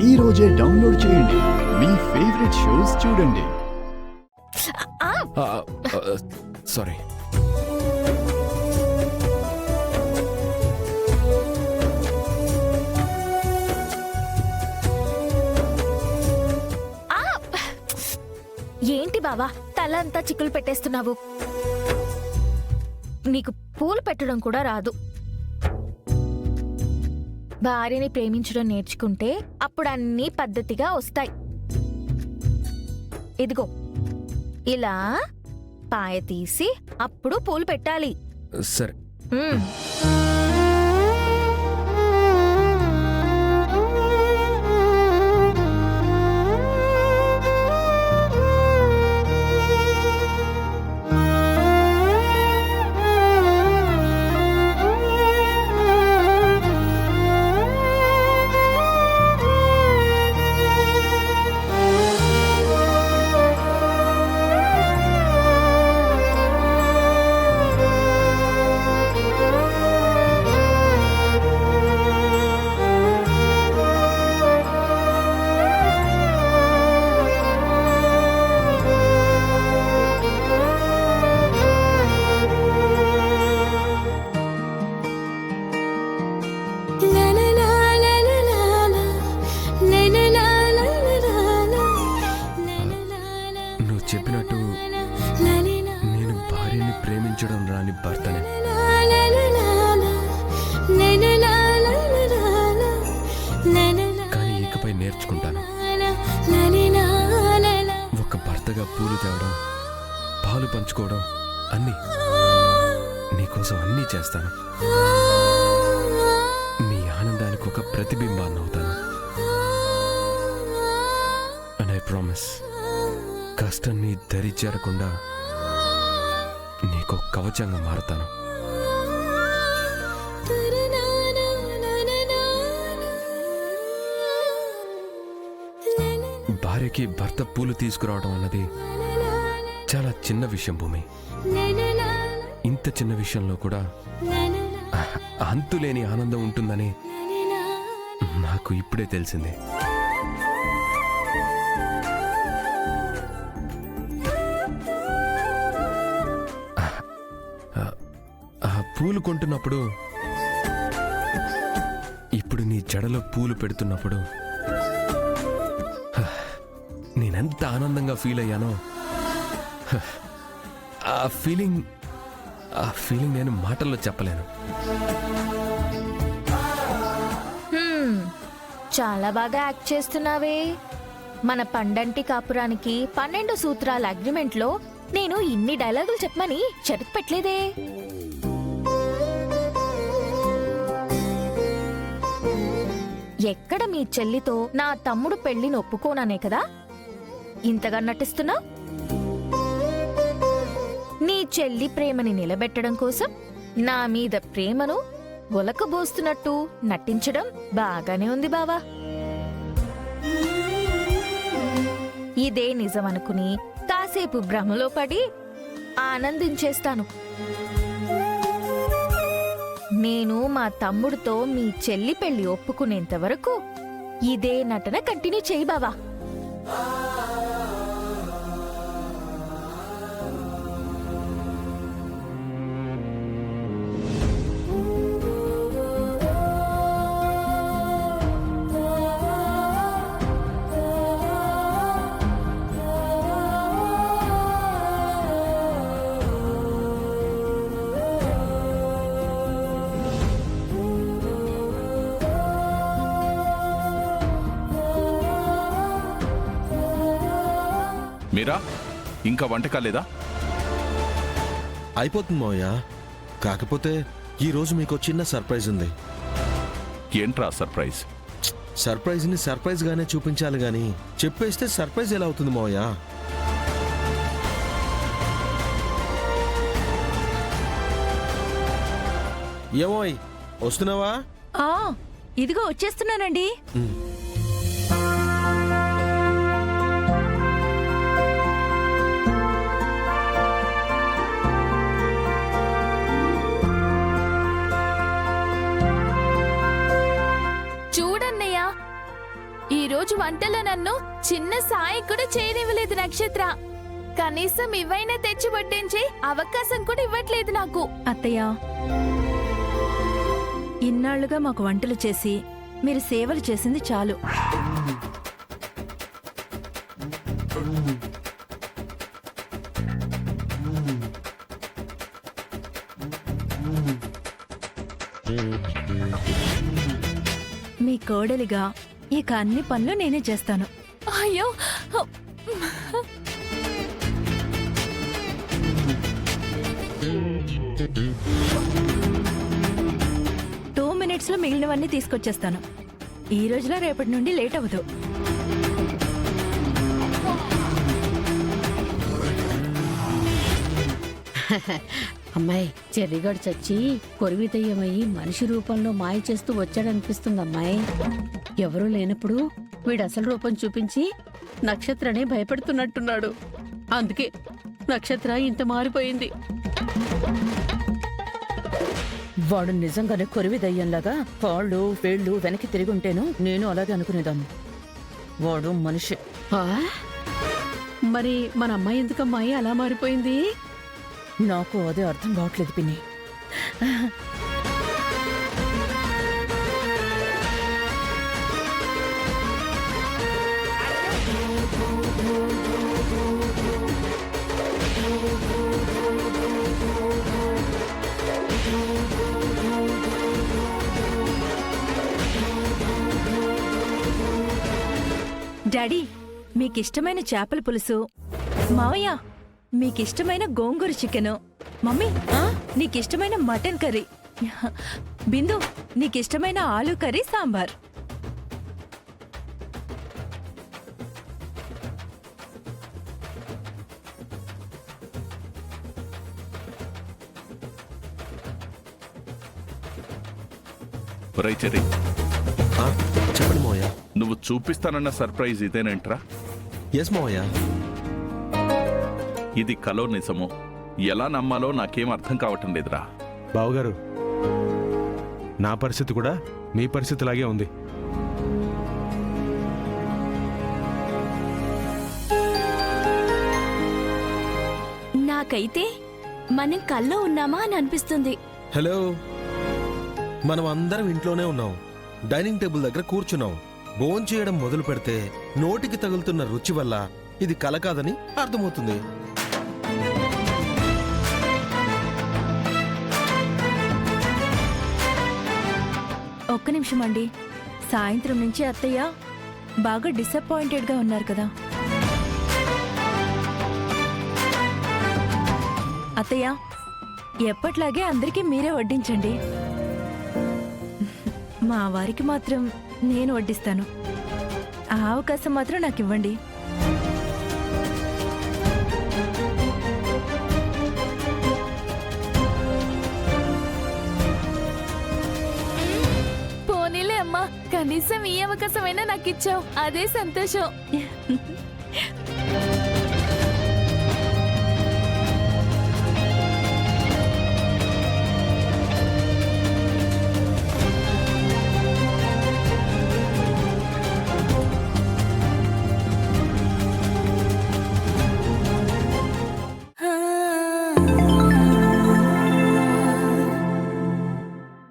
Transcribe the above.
ఈ రోజే డౌన్లోడ్ చేయండి. మీ ఫేవరెట్ షోస్ చూడండి. సారీ. ఏంటి బావా తల అంతా చిక్కులు పెట్టేస్తున్నావు? నీకు పూలు పెట్టడం కూడా రాదు. భార్యని ప్రేమించడం నేర్చుకుంటే అప్పుడు అన్నీ పద్ధతిగా వస్తాయి. ఇదిగో ఇలా పాయ తీసి అప్పుడు పూలు పెట్టాలి. సరే. చెప్పినట్టు నేను భార్యని ప్రేమించడం రాని భర్తనే. కానీ ఇకపై నేర్చుకుంటాను. ఒక భర్తగా పూలు తేవడం, పాలు పంచుకోవడం అన్నీ నీకోసం అన్నీ చేస్తాను. నీ ఆనందానికి ఒక ప్రతిబింబాన్ని అవుతాను. అండ్ ఐ ప్రామిస్, కష్టాన్ని దరి చేరకుండా నీకు కవచంగా మారతాను. భార్యకి భర్త పూలు తీసుకురావడం అన్నది చాలా చిన్న విషయం భూమి. ఇంత చిన్న విషయంలో కూడా అంతులేని ఆనందం ఉంటుందని నాకు ఇప్పుడే తెలిసింది. పూలు కొంటున్నప్పుడు, ఇప్పుడు నీ జడలో పూలు పెడుతున్నప్పుడు నేనెంత ఆనందంగా ఫీల్ అయ్యానో ఆ ఫీలింగ్ నేను మాటల్లో చెప్పలేను. చాలా బాగా యాక్ట్ చేస్తున్నావే. మన పండంటి కాపురానికి 12 సూత్రాల అగ్రిమెంట్లో నేను ఇన్ని డైలాగులు చెప్పమని చెరుకు పెట్టలేదే. ఎక్కడ మీ చెల్లితో నా తమ్ముడు పెళ్లిని ఒప్పుకోననే కదా ఇంతగా నటిస్తున్నా? నీ చెల్లి ప్రేమని నిలబెట్టడం కోసం నా మీద ప్రేమను ఒలకబోస్తున్నట్టు నటించడం బాగానే ఉంది బావా. ఇదే నిజమనుకుని కాసేపు భ్రమలో పడి ఆనందించేస్తాను. నేను మా తమ్ముడితో మీ చెల్లి పెళ్లి ఒప్పుకునేంత వరకు ఇదే నటన కంటిన్యూ చేయి బావా. మీరా, ఇంకా వంట కాలేదా? అయిపోతుంది మావయ్య. కాకపోతే ఈరోజు మీకు చిన్న సర్ప్రైజ్ ఉంది. ఏంట్రా సర్ప్రైజ్? సర్ప్రైజ్ని సర్ప్రైజ్ గానే చూపించాలి గాని చెప్పేస్తే సర్ప్రైజ్ ఎలా అవుతుంది మావయ్య? ఏమోయ్, వస్తున్నావా? ఇదిగో వచ్చేస్తున్నానండి. ఈ రోజు వంటలో నన్ను చిన్న సాయం కూడా చేయనివ్వలేదు నక్షత్ర. కనీసం ఇవైనా తెచ్చి వడ్డించే అవకాశం కూడా ఇవ్వట్లేదు నాకు. అత్తయ్య, ఇన్నాళ్లుగా మాకు వంటలు చేసి మీరు సేవలు చేసింది చాలు. మీ కోడలిగా ఇక అన్ని పనులు నేనే చేస్తాను. అయ్యో, 2 minutes లో మిగిలినవన్నీ తీసుకొచ్చేస్తాను. ఈ రోజులో రేపటి నుండి లేట్ అవ్వదు. అమ్మాయి, చెర్రిగాడు చచ్చి కొరివితయ్యమయ్యి మనిషి రూపంలో మాయ చేస్తూ వచ్చాడనిపిస్తుంది అమ్మాయి. ఎవరూ లేనప్పుడు వీడు అసలు రూపం చూపించి నక్షత్రనే భయపెడుతున్నట్టున్నాడు. అందుకే నక్షత్ర ఇంత మారిపోయింది. వాడు నిజంగానే కొరివిదయ్యంలాగా కాళ్ళు వేళ్ళు వెనక్కి తిరిగుంటేను నేను అలాగే అనుకునేదాన్ని. వాడు మనిషి. ఆ? మరి మన అమ్మాయి ఎందుకమ్మాయి అలా మారిపోయింది? నాకు అదే అర్థం కావట్లేదు పిన్ని. డాడీ, మీకిష్టమైన చేపల పులుసు. మావయ్య, మీకిష్టమైన గోంగూర చికెను. మమ్మీ, నీకిష్టమైన మటన్ కర్రీ. బిందు, నీకిష్టమైన ఆలూ కర్రీ సాంబార్. ఒరేయ్ చెర్రీ, ఆ, చెప్పండి మోయ. నువ్వు చూపిస్తానన్న సర్ప్రైజ్ ఇదేనేంట్రా? ఎస్ మోయ. ఇది కలో నిజమో ఎలా నమ్మాలో నాకేం అర్థం కావటం లేదురా. బావగారు, నా పరిస్థితి కూడా మీ పరిస్థితిలాగే ఉంది. నాకైతే మనం కల్లో ఉన్నామా అని అనిపిస్తుంది. హలో, మనం అందరం ఇంట్లోనే ఉన్నాం. డైనింగ్ టేబుల్ దగ్గర కూర్చున్నాం. భోంచేయడం మొదలు పెడితే నోటికి తగులుతున్న రుచి వల్ల ఇది కల కాదని అర్థమవుతుంది. ఒక్క నిమిషం అండి. సాయంత్రం నుంచి అత్తయ్య బాగా డిసప్పాయింటెడ్గా ఉన్నారు కదా. అత్తయ్య, ఎప్పట్లాగే అందరికీ మీరే వడ్డించండి. మా వారికి మాత్రం నేను వడ్డిస్తాను. ఆ అవకాశం మాత్రం నాకు ఇవ్వండి. పోనీలే అమ్మా, కనీసం ఈ అవకాశమైనా నాకు ఇచ్చావు, అదే సంతోషం.